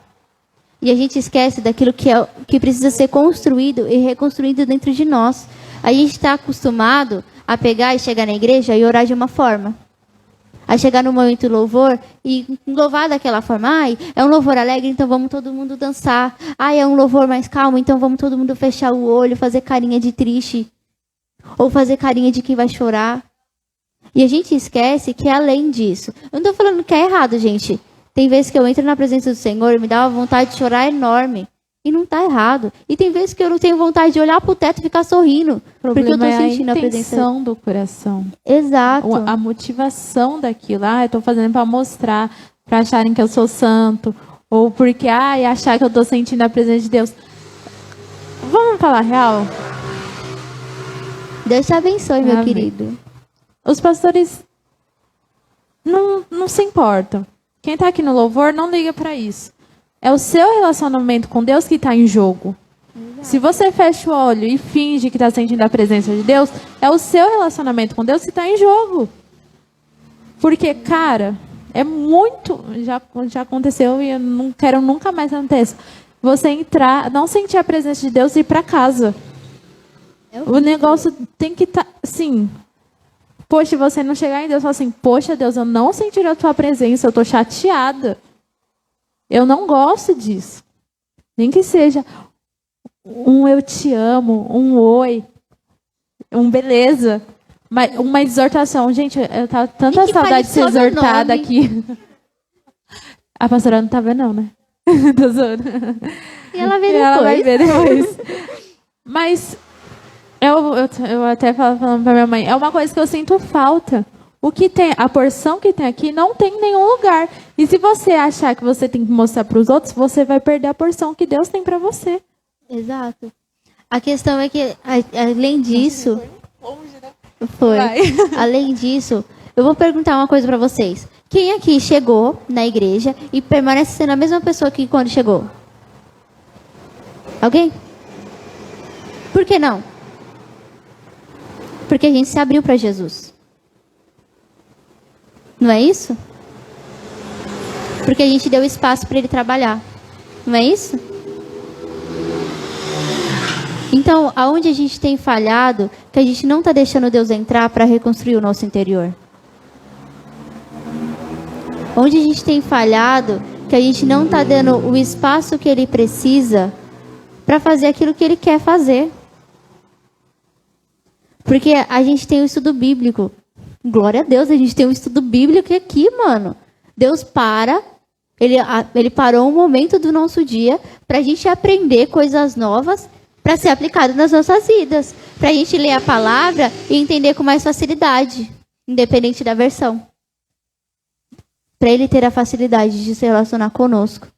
E a gente esquece daquilo que precisa ser construído e reconstruído dentro de nós. A gente está acostumado a pegar e chegar na igreja e orar de uma forma. A chegar no momento do louvor e louvar daquela forma. Ai, é um louvor alegre, então vamos todo mundo dançar. Ai, é um louvor mais calmo, então vamos todo mundo fechar o olho, fazer carinha de triste. Ou fazer carinha de quem vai chorar. E a gente esquece que é além disso. Eu não estou falando que é errado, gente. Tem vezes que eu entro na presença do Senhor e me dá uma vontade de chorar enorme. E não está errado. E tem vezes que eu não tenho vontade de olhar para o teto e ficar sorrindo. Porque eu estou sentindo a presença. A intenção do coração. Exato. A motivação daquilo. Eu estou fazendo para mostrar, para acharem que eu sou santo. Ou porque, achar que eu estou sentindo a presença de Deus. Vamos falar real? Deus te abençoe, meu querido. Os pastores não se importam. Quem está aqui no louvor não liga para isso. É o seu relacionamento com Deus que está em jogo. Se você fecha o olho e finge que está sentindo a presença de Deus, é o seu relacionamento com Deus que está em jogo. Porque, cara, é muito... Já aconteceu e eu não quero nunca mais que aconteça. Você entrar, não sentir a presença de Deus e ir para casa. O negócio tem que estar... Sim. Poxa, você não chegar em Deus e falar assim, poxa, Deus, eu não senti a tua presença, eu estou chateada. Eu não gosto disso. Nem que seja um eu te amo, um oi, um beleza, uma exortação. Gente, eu tava tanta saudade de ser exortada aqui. A pastora não tá vendo, não, né? Tô zoando. E ela vê depois. Ela vai ver depois. Mas eu até falando pra minha mãe, é uma coisa que eu sinto falta. O que tem, a porção que tem aqui não tem em nenhum lugar. E se você achar que você tem que mostrar para os outros, você vai perder a porção que Deus tem para você. Exato. A questão é que, além disso... Foi. Além disso, eu vou perguntar uma coisa para vocês. Quem aqui chegou na igreja e permanece sendo a mesma pessoa que quando chegou? Alguém? Por que não? Porque a gente se abriu para Jesus. Não é isso? Porque a gente deu espaço para ele trabalhar. Não é isso? Então, aonde a gente tem falhado, que a gente não está deixando Deus entrar para reconstruir o nosso interior? Onde a gente tem falhado, que a gente não está dando o espaço que ele precisa para fazer aquilo que ele quer fazer? Porque a gente tem o estudo bíblico. Glória a Deus, a gente tem um estudo bíblico aqui, mano. Deus ele parou um momento do nosso dia para a gente aprender coisas novas para ser aplicado nas nossas vidas. Para a gente ler a palavra e entender com mais facilidade, independente da versão. Para ele ter a facilidade de se relacionar conosco.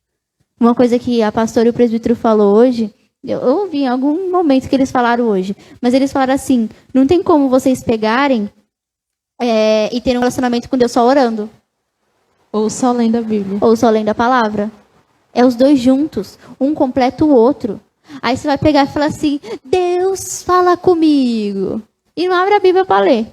Uma coisa que a pastora e o presbítero falou hoje, eu ouvi em algum momento que eles falaram hoje, mas eles falaram assim, não tem como vocês pegarem e ter um relacionamento com Deus só orando. Ou só lendo a Bíblia. Ou só lendo a palavra. É os dois juntos. Um completa o outro. Aí você vai pegar e falar assim, Deus fala comigo. E não abre a Bíblia para ler.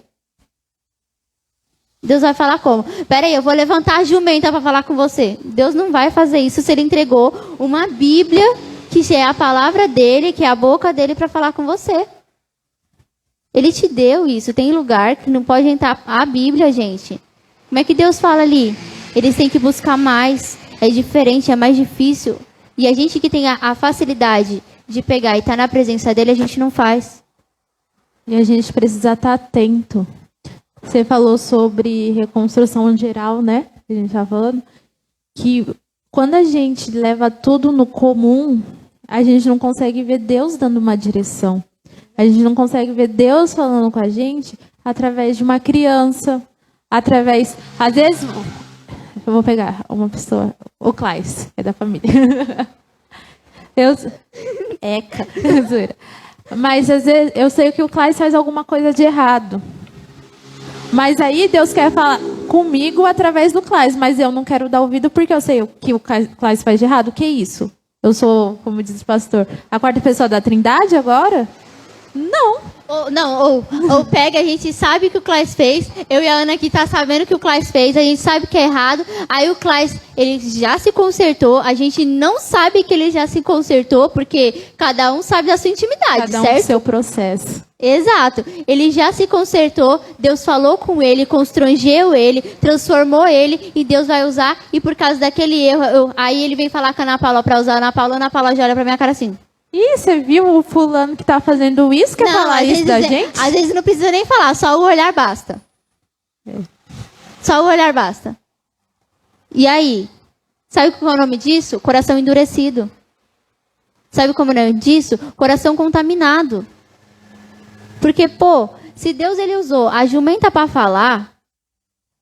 Deus vai falar como? Peraí, eu vou levantar a jumenta para falar com você. Deus não vai fazer isso se ele entregou uma Bíblia, que é a palavra dele, que é a boca dele para falar com você. Ele te deu isso. Tem lugar que não pode entrar a Bíblia, gente. Como é que Deus fala ali? Eles têm que buscar mais. É diferente, é mais difícil. E a gente que tem a facilidade de pegar e estar na presença dele, a gente não faz. E a gente precisa estar atento. Você falou sobre reconstrução geral, né? A gente estava falando. Que quando a gente leva tudo no comum, a gente não consegue ver Deus dando uma direção. A gente não consegue ver Deus falando com a gente através de uma criança, através... Às vezes, eu vou pegar uma pessoa, o Claes, é da família. Eca. Mas às vezes eu sei que o Claes faz alguma coisa de errado. Mas aí Deus quer falar comigo através do Claes, mas eu não quero dar ouvido porque eu sei o que o Claes faz de errado. O que é isso? Eu sou, como diz o pastor, a quarta pessoa da Trindade agora? Não. Ou pega, a gente sabe que o Claes fez, eu e a Ana aqui tá sabendo que o Claes fez, a gente sabe que é errado, aí o Claes, ele já se consertou, a gente não sabe que ele já se consertou, porque cada um sabe da sua intimidade, cada um certo? Cada seu processo. Exato. Ele já se consertou, Deus falou com ele, constrangeu ele, transformou ele, e Deus vai usar, e por causa daquele erro, aí ele vem falar com a Ana Paula pra usar a Ana Paula já olha pra minha cara assim. Ih, você viu o fulano que tá fazendo isso? Quer falar isso da gente? Às vezes não precisa nem falar, só o olhar basta. Só o olhar basta. E aí? Sabe qual é o nome disso? Coração endurecido. Sabe como é o nome disso? Coração contaminado. Porque, se Deus ele usou a jumenta para falar,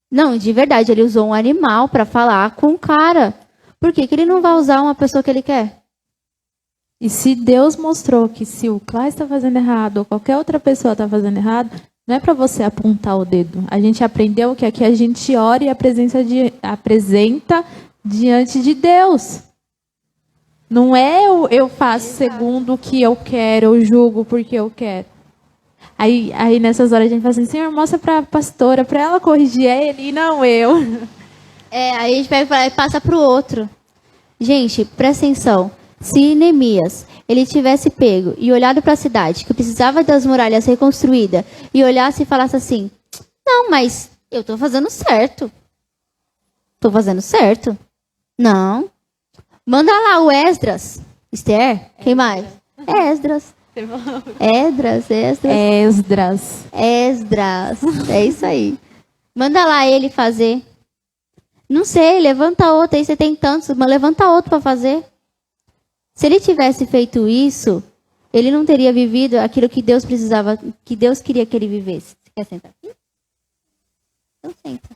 não, de verdade, ele usou um animal para falar com o cara. Por que ele não vai usar uma pessoa que ele quer? E se Deus mostrou que se o Claes está fazendo errado ou qualquer outra pessoa está fazendo errado, não é para você apontar o dedo. A gente aprendeu que aqui a gente ora e apresenta diante de Deus. Não é eu faço segundo o que eu quero, eu julgo porque eu quero. Aí nessas horas a gente fala assim, Senhor, mostra para a pastora, para ela corrigir ele e não eu. Aí a gente pega e fala, passa para o outro. Gente, presta atenção. Se Neemias, ele tivesse pego e olhado para a cidade, que precisava das muralhas reconstruídas, e olhasse e falasse assim, não, mas eu estou fazendo certo. Estou fazendo certo. Não. Manda lá o Esdras. Esther? Quem mais? Esdras. Esdras. É isso aí. Manda lá ele fazer. Não sei, levanta outro. Aí você tem tantos, mas levanta outro para fazer. Se ele tivesse feito isso, ele não teria vivido aquilo que Deus precisava, que Deus queria que ele vivesse. Você quer sentar aqui? Então senta.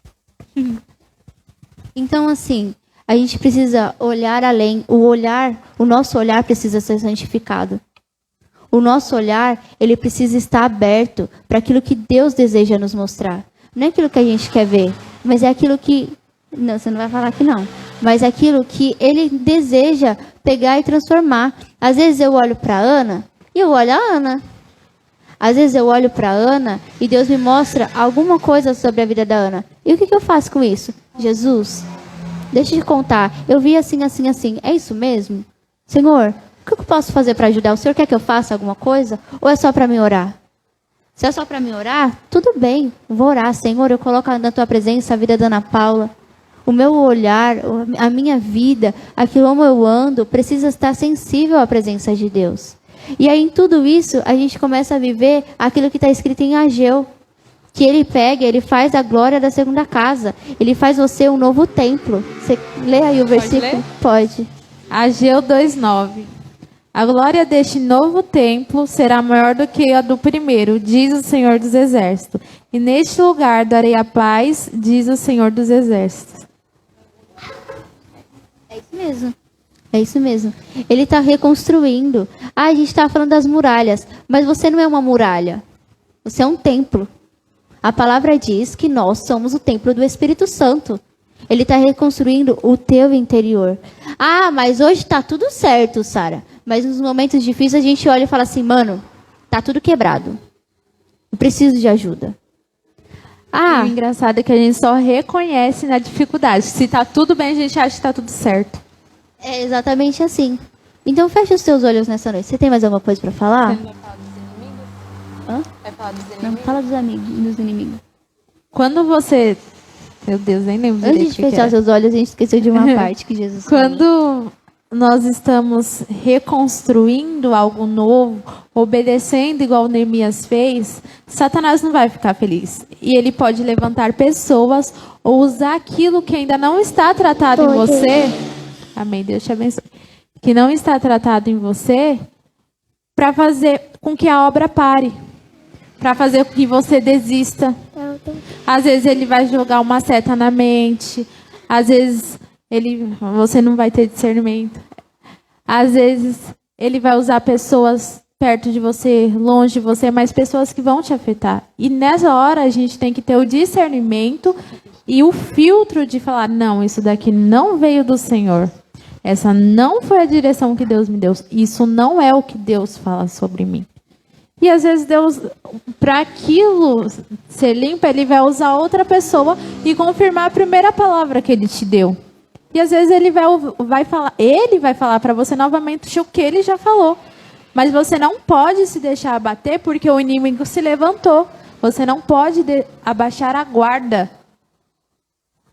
Então, assim, a gente precisa olhar além. O nosso olhar precisa ser santificado. O nosso olhar, ele precisa estar aberto para aquilo que Deus deseja nos mostrar. Não é aquilo que a gente quer ver, mas é aquilo que... Não, você não vai falar que não. Mas é aquilo que ele deseja pegar e transformar. Às vezes eu olho para Ana e eu olho a Ana. Às vezes eu olho para Ana e Deus me mostra alguma coisa sobre a vida da Ana. E o que eu faço com isso? Jesus, deixa eu te contar. Eu vi assim. É isso mesmo? Senhor, o que eu posso fazer para ajudar? O Senhor quer que eu faça alguma coisa? Ou é só para me orar? Se é só para me orar, tudo bem. Vou orar. Senhor, eu coloco na tua presença a vida da Ana Paula. O meu olhar, a minha vida, aquilo como eu ando, precisa estar sensível à presença de Deus. E aí, em tudo isso, a gente começa a viver aquilo que está escrito em Ageu. Que ele pega, ele faz a glória da segunda casa. Ele faz você um novo templo. Você lê aí o versículo? Pode. Ageu 2:9. A glória deste novo templo será maior do que a do primeiro, diz o Senhor dos Exércitos. E neste lugar darei a paz, diz o Senhor dos Exércitos. É isso mesmo. Ele está reconstruindo. A gente está falando das muralhas, mas você não é uma muralha. Você é um templo. A palavra diz que nós somos o templo do Espírito Santo. Ele está reconstruindo o teu interior. Ah, mas hoje está tudo certo, Sara. Mas nos momentos difíceis a gente olha e fala assim, mano, tá tudo quebrado. Eu preciso de ajuda. O engraçado é que a gente só reconhece na dificuldade. Se tá tudo bem, a gente acha que tá tudo certo. É exatamente assim. Então fecha os seus olhos nessa noite. Você tem mais alguma coisa para falar? Você não vai falar dos inimigos? Hã? Vai falar dos inimigos? Não, fala dos inimigos. Quando você... Meu Deus, nem lembro Antes direito de fechar seus olhos, a gente esqueceu de uma parte que Jesus falou. Quando nós estamos reconstruindo algo novo, obedecendo igual Neemias fez, Satanás não vai ficar feliz. E ele pode levantar pessoas ou usar aquilo que ainda não está tratado em você. Amém, Deus te abençoe. Que não está tratado em você para fazer com que a obra pare. Para fazer com que você desista. Às vezes ele vai jogar uma seta na mente. Às vezes você não vai ter discernimento. Às vezes ele vai usar pessoas perto de você, longe de você, mas pessoas que vão te afetar. E nessa hora a gente tem que ter o discernimento e o filtro de falar, não, isso daqui não veio do Senhor. Essa não foi a direção que Deus me deu. Isso não é o que Deus fala sobre mim. E às vezes Deus, para aquilo ser limpo, ele vai usar outra pessoa e confirmar a primeira palavra que ele te deu. E às vezes ele vai falar para você novamente o que ele já falou. Mas você não pode se deixar abater porque o inimigo se levantou. Você não pode abaixar a guarda.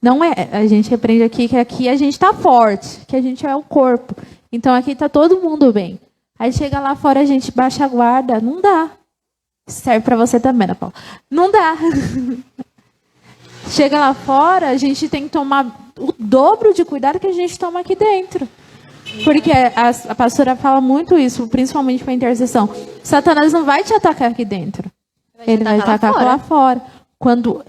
Não é, a gente aprende aqui que aqui a gente está forte, que a gente é o corpo. Então aqui está todo mundo bem. Aí chega lá fora, a gente baixa a guarda. Não dá. Serve para você também, Ana Paula. Não dá. Chega lá fora, a gente tem que tomar o dobro de cuidado que a gente toma aqui dentro. Porque a pastora fala muito isso, principalmente para a intercessão. Satanás não vai te atacar aqui dentro. Ele vai atacar lá fora. Quando,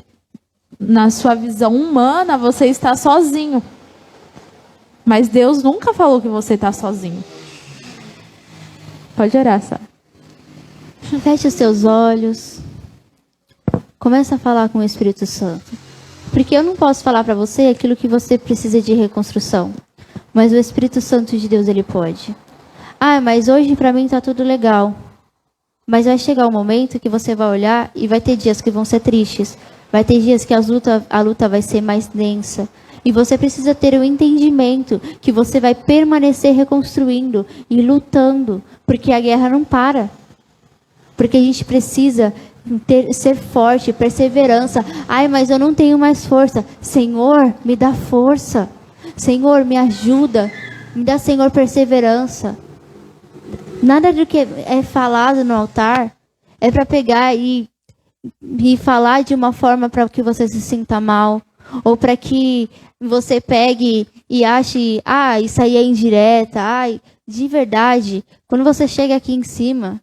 na sua visão humana, você está sozinho. Mas Deus nunca falou que você está sozinho. Pode orar, Sara. Feche os seus olhos. Começa a falar com o Espírito Santo. Porque eu não posso falar para você aquilo que você precisa de reconstrução. Mas o Espírito Santo de Deus, ele pode. Ah, mas hoje para mim tá tudo legal. Mas vai chegar um momento que você vai olhar e vai ter dias que vão ser tristes. Vai ter dias que a luta vai ser mais densa. E você precisa ter o entendimento que você vai permanecer reconstruindo e lutando. Porque a guerra não para. Porque a gente precisa ser forte, perseverança. Ai, mas eu não tenho mais força. Senhor, me dá força. Senhor, me ajuda. Me dá, Senhor, perseverança. Nada do que é falado no altar é para pegar e falar de uma forma para que você se sinta mal. Ou para que você pegue e ache, isso aí é indireta. De verdade, quando você chega aqui em cima,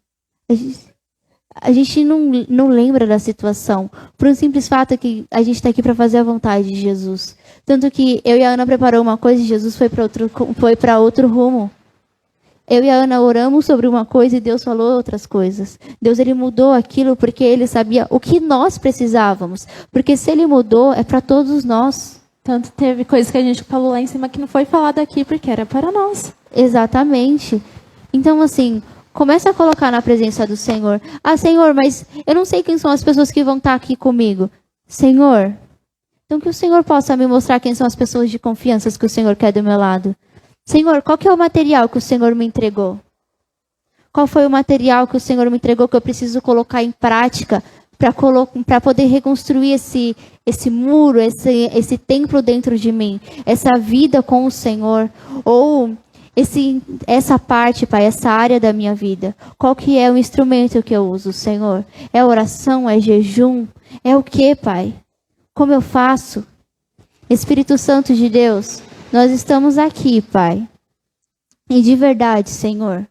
a gente não lembra da situação. Por um simples fato que a gente está aqui para fazer a vontade de Jesus. Tanto que eu e a Ana preparou uma coisa e Jesus foi para outro rumo. Eu e a Ana oramos sobre uma coisa e Deus falou outras coisas. Deus, ele mudou aquilo porque ele sabia o que nós precisávamos. Porque se ele mudou, é para todos nós. Tanto teve coisas que a gente falou lá em cima que não foi falado aqui porque era para nós. Exatamente. Então, assim, começa a colocar na presença do Senhor. Senhor, mas eu não sei quem são as pessoas que vão estar aqui comigo. Senhor, então que o Senhor possa me mostrar quem são as pessoas de confiança que o Senhor quer do meu lado. Senhor, qual que é o material que o Senhor me entregou? Qual foi o material que o Senhor me entregou que eu preciso colocar em prática para poder reconstruir esse muro, esse templo dentro de mim, essa vida com o Senhor, ou essa parte, Pai, essa área da minha vida? Qual que é o instrumento que eu uso, Senhor? É oração? É jejum? É o que, Pai? Como eu faço? Espírito Santo de Deus, nós estamos aqui, Pai. E de verdade, Senhor,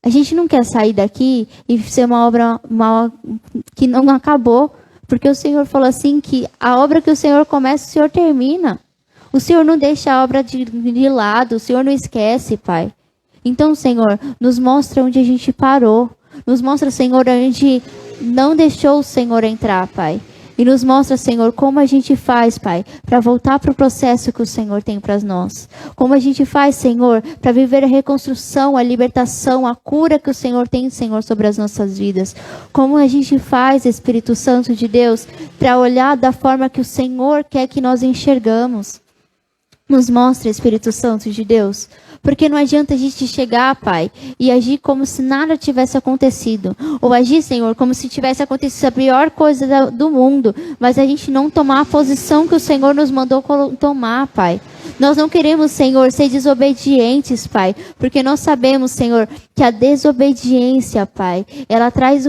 a gente não quer sair daqui e ser uma obra que não acabou. Porque o Senhor falou assim que a obra que o Senhor começa, o Senhor termina. O Senhor não deixa a obra de lado, o Senhor não esquece, Pai. Então, Senhor, nos mostra onde a gente parou. Nos mostra, Senhor, onde a gente não deixou o Senhor entrar, Pai. E nos mostra, Senhor, como a gente faz, Pai, para voltar para o processo que o Senhor tem para nós. Como a gente faz, Senhor, para viver a reconstrução, a libertação, a cura que o Senhor tem, Senhor, sobre as nossas vidas. Como a gente faz, Espírito Santo de Deus, para olhar da forma que o Senhor quer que nós enxergamos. Nos mostra, Espírito Santo de Deus. Porque não adianta a gente chegar, Pai, e agir como se nada tivesse acontecido. Ou agir, Senhor, como se tivesse acontecido a pior coisa do mundo. Mas a gente não tomar a posição que o Senhor nos mandou tomar, Pai. Nós não queremos, Senhor, ser desobedientes, Pai. Porque nós sabemos, Senhor, que a desobediência, Pai, ela traz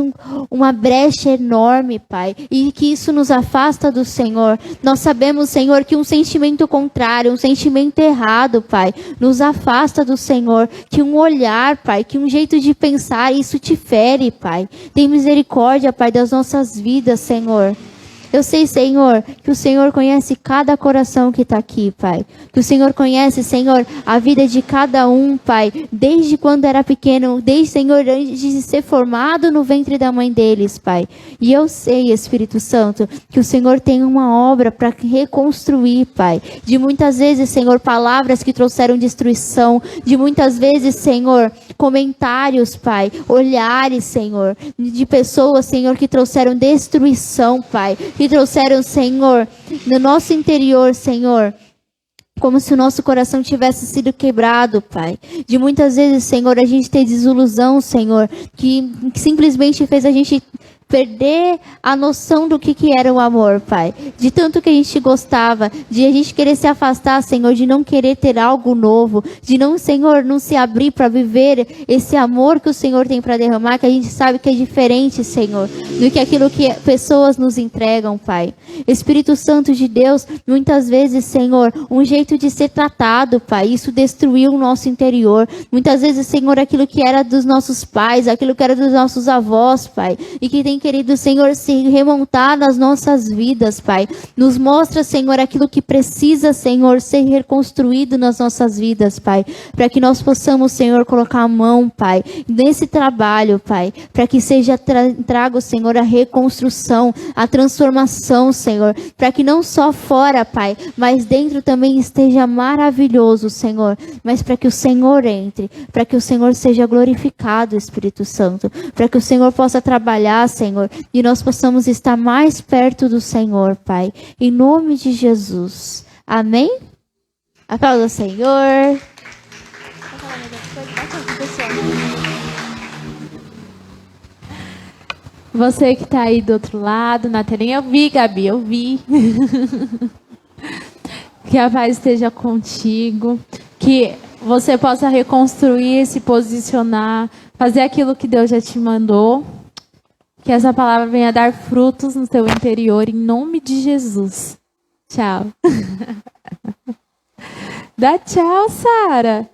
uma brecha enorme, Pai. E que isso nos afasta do Senhor. Nós sabemos, Senhor, que um sentimento contrário, um sentimento errado, Pai, nos afasta do Senhor. Que um olhar, Pai, que um jeito de pensar, isso te fere, Pai. Tem misericórdia, Pai, das nossas vidas, Senhor. Eu sei, Senhor, que o Senhor conhece cada coração que está aqui, Pai. Que o Senhor conhece, Senhor, a vida de cada um, Pai. Desde quando era pequeno, desde, Senhor, antes de ser formado no ventre da mãe deles, Pai. E eu sei, Espírito Santo, que o Senhor tem uma obra para reconstruir, Pai. De muitas vezes, Senhor, palavras que trouxeram destruição. De muitas vezes, Senhor, comentários, Pai. Olhares, Senhor. De pessoas, Senhor, que trouxeram destruição, Pai. Que trouxeram, Senhor, no nosso interior, Senhor, como se o nosso coração tivesse sido quebrado, Pai. De muitas vezes, Senhor, a gente tem desilusão, Senhor, que simplesmente fez a gente perder a noção do que era o amor, Pai. De tanto que a gente gostava, de a gente querer se afastar, Senhor, de não querer ter algo novo, de não, Senhor, não se abrir para viver esse amor que o Senhor tem para derramar, que a gente sabe que é diferente, Senhor, do que aquilo que pessoas nos entregam, Pai. Espírito Santo de Deus, muitas vezes, Senhor, um jeito de ser tratado, Pai, isso destruiu o nosso interior. Muitas vezes, Senhor, aquilo que era dos nossos pais, aquilo que era dos nossos avós, Pai, e que tem querido Senhor, se remontar nas nossas vidas, Pai. Nos mostra, Senhor, aquilo que precisa, Senhor, ser reconstruído nas nossas vidas, Pai. Para que nós possamos, Senhor, colocar a mão, Pai, nesse trabalho, Pai. Para que seja trago, Senhor, a reconstrução, a transformação, Senhor. Para que não só fora, Pai, mas dentro também esteja maravilhoso, Senhor. Mas para que o Senhor entre, para que o Senhor seja glorificado, Espírito Santo. Para que o Senhor possa trabalhar, Senhor, e nós possamos estar mais perto do Senhor, Pai. Em nome de Jesus. Amém? Aplauda o Senhor. Você que está aí do outro lado, na telinha, eu vi, Gabi, eu vi. Que a paz esteja contigo, que você possa reconstruir, se posicionar, fazer aquilo que Deus já te mandou. Que essa palavra venha dar frutos no seu interior, em nome de Jesus. Tchau. Dá tchau, Sara.